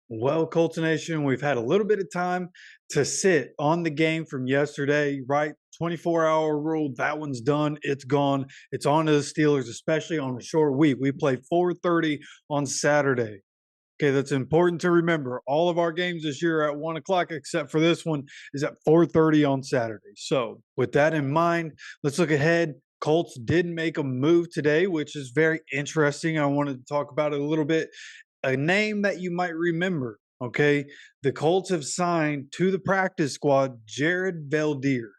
Well, Colts Nation, we've had a little bit of time to sit on the game from yesterday, right? 24-hour rule, that one's done. It's gone. It's on to the Steelers, especially on a short week. We play 4:30 on Saturday. Okay, that's important to remember. All of our games this year are at 1 o'clock, except for this one is at 4:30 on Saturday. So, with that in mind, let's look ahead. Colts did make a move today, which is very interesting. I wanted to talk about it a little bit. A name that you might remember. Okay, the Colts have signed to the practice squad Jared Veldheer.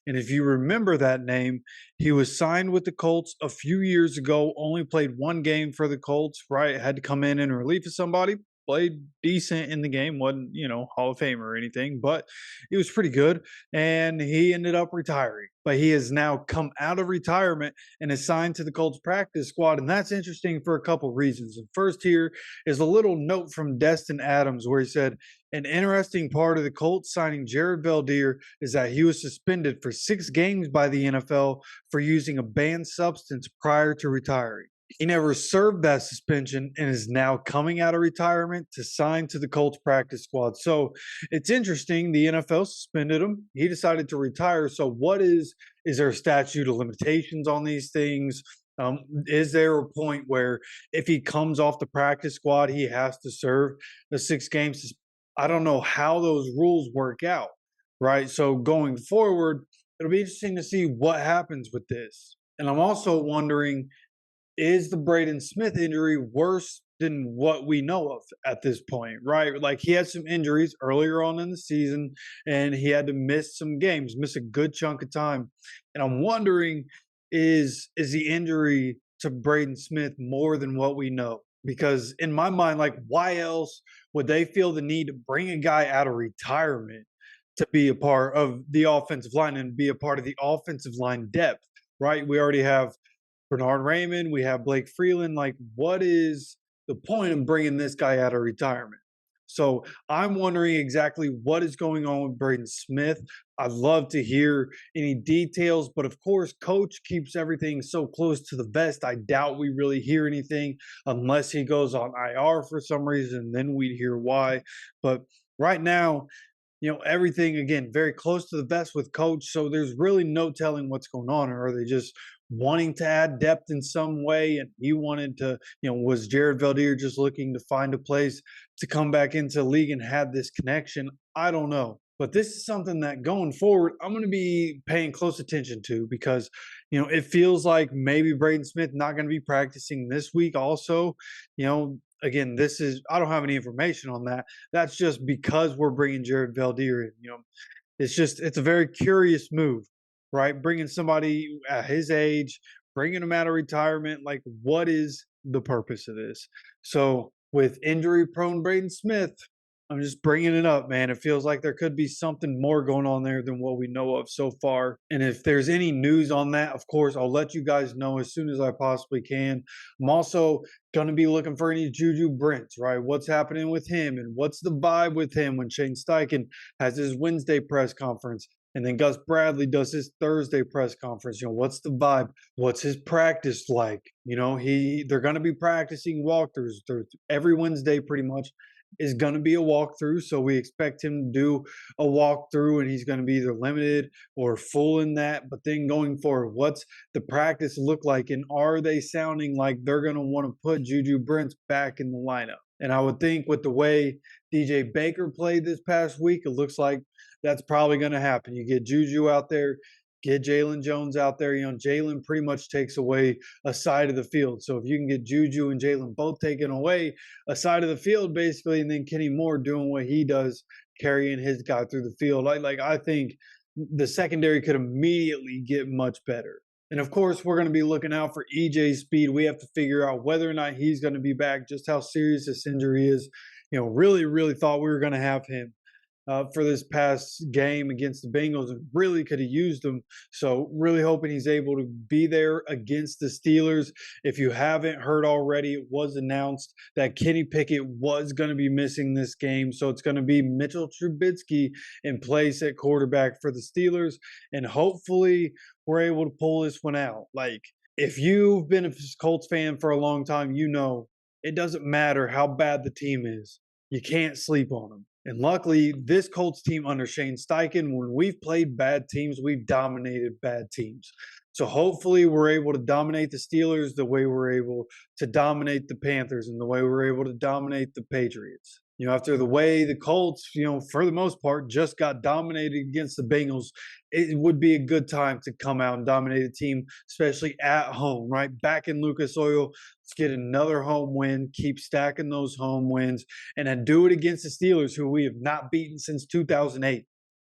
And if you remember that name, he was signed with the Colts a few years ago, only played one game for the Colts, right? Had to come in relief of somebody. Played decent in the game, wasn't, Hall of Fame or anything, but he was pretty good. And he ended up retiring. But he has now come out of retirement and is signed to the Colts practice squad. And that's interesting for a couple reasons. And first, here is a little note from Destin Adams where he said, an interesting part of the Colts signing Jared Veldheer is that he was suspended for 6 games by the NFL for using a banned substance prior to retiring. He never served that suspension and is now coming out of retirement to sign to the Colts practice squad. So it's interesting. The NFL suspended him. He decided to retire. So is there a statute of limitations on these things? Is there a point where if he comes off the practice squad, he has to serve the 6 games? I don't know how those rules work out, right? So going forward, it'll be interesting to see what happens with this. And I'm also wondering, is the Braden Smith injury worse than what we know of at this point, right? Like he had some injuries earlier on in the season and he had to miss some games, miss a good chunk of time. And I'm wondering, is the injury to Braden Smith more than what we know? Because in my mind, like why else would they feel the need to bring a guy out of retirement to be a part of the offensive line and be a part of the offensive line depth, right? We already have Bernard Raymond, we have Blake Freeland. Like, what is the point of bringing this guy out of retirement? So I'm wondering exactly what is going on with Braden Smith. I'd love to hear any details, but of course, Coach keeps everything so close to the vest. I doubt we really hear anything unless he goes on IR for some reason. Then we'd hear why. But right now, everything again very close to the vest with Coach. So there's really no telling what's going on. Or are they just wanting to add depth in some way? And he wanted to, was Jared Veldheer just looking to find a place to come back into the league and have this connection? I don't know. But this is something that going forward, I'm going to be paying close attention to because, it feels like maybe Braden Smith not going to be practicing this week also. Again, I don't have any information on that. That's just because we're bringing Jared Veldheer in. It's a very curious move, right? Bringing somebody at his age, bringing him out of retirement. Like, what is the purpose of this? So, with injury prone Braden Smith, I'm just bringing it up, man. It feels like there could be something more going on there than what we know of so far. And if there's any news on that, of course, I'll let you guys know as soon as I possibly can. I'm also going to be looking for any Juju Brents, right? What's happening with him and what's the vibe with him when Shane Steichen has his Wednesday press conference and then Gus Bradley does his Thursday press conference. What's the vibe? What's his practice like? They're going to be practicing walkthroughs every Wednesday pretty much is going to be a walkthrough. So we expect him to do a walkthrough and he's going to be either limited or full in that. But then going forward, what's the practice look like? And are they sounding like they're going to want to put Juju Brents back in the lineup? And I would think with the way DJ Baker played this past week, it looks like that's probably going to happen. You get Juju out there, get Jalen Jones out there. Jalen pretty much takes away a side of the field. So if you can get Juju and Jalen both taking away a side of the field, basically, and then Kenny Moore doing what he does, carrying his guy through the field, I think the secondary could immediately get much better. And of course, we're going to be looking out for EJ Speed. We have to figure out whether or not he's going to be back, just how serious this injury is. Really, really thought we were going to have him for this past game against the Bengals and really could have used him. So really hoping he's able to be there against the Steelers. If you haven't heard already, it was announced that Kenny Pickett was going to be missing this game. So it's going to be Mitchell Trubisky in place at quarterback for the Steelers. And hopefully we're able to pull this one out. Like, if you've been a Colts fan for a long time, it doesn't matter how bad the team is. You can't sleep on them. And luckily, this Colts team under Shane Steichen, when we've played bad teams, we've dominated bad teams. So hopefully we're able to dominate the Steelers the way we're able to dominate the Panthers and the way we're able to dominate the Patriots. After the way the Colts, for the most part, just got dominated against the Bengals, it would be a good time to come out and dominate a team, especially at home, right? Back in Lucas Oil, let's get another home win, keep stacking those home wins, and then do it against the Steelers, who we have not beaten since 2008.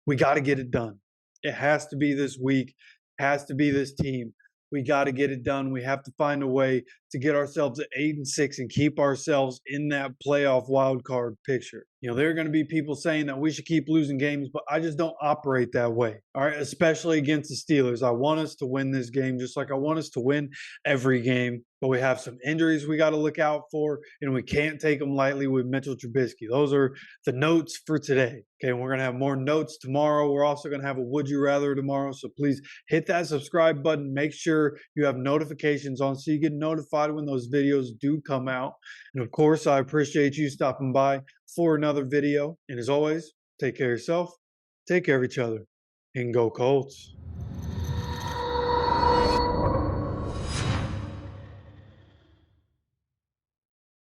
We got to get it done. It has to be this week, has to be this team. We got to get it done. We have to find a way to get ourselves at 8-6 and keep ourselves in that playoff wild card picture. There are going to be people saying that we should keep losing games, but I just don't operate that way. All right, especially against the Steelers. I want us to win this game just like I want us to win every game. But we have some injuries we got to look out for, and we can't take them lightly with Mitchell Trubisky. Those are the notes for today. Okay, and we're going to have more notes tomorrow. We're also going to have a Would You Rather tomorrow. So please hit that subscribe button. Make sure you have notifications on so you get notified when those videos do come out. And of course, I appreciate you stopping by for another video. And as always, take care of yourself, take care of each other, and go Colts.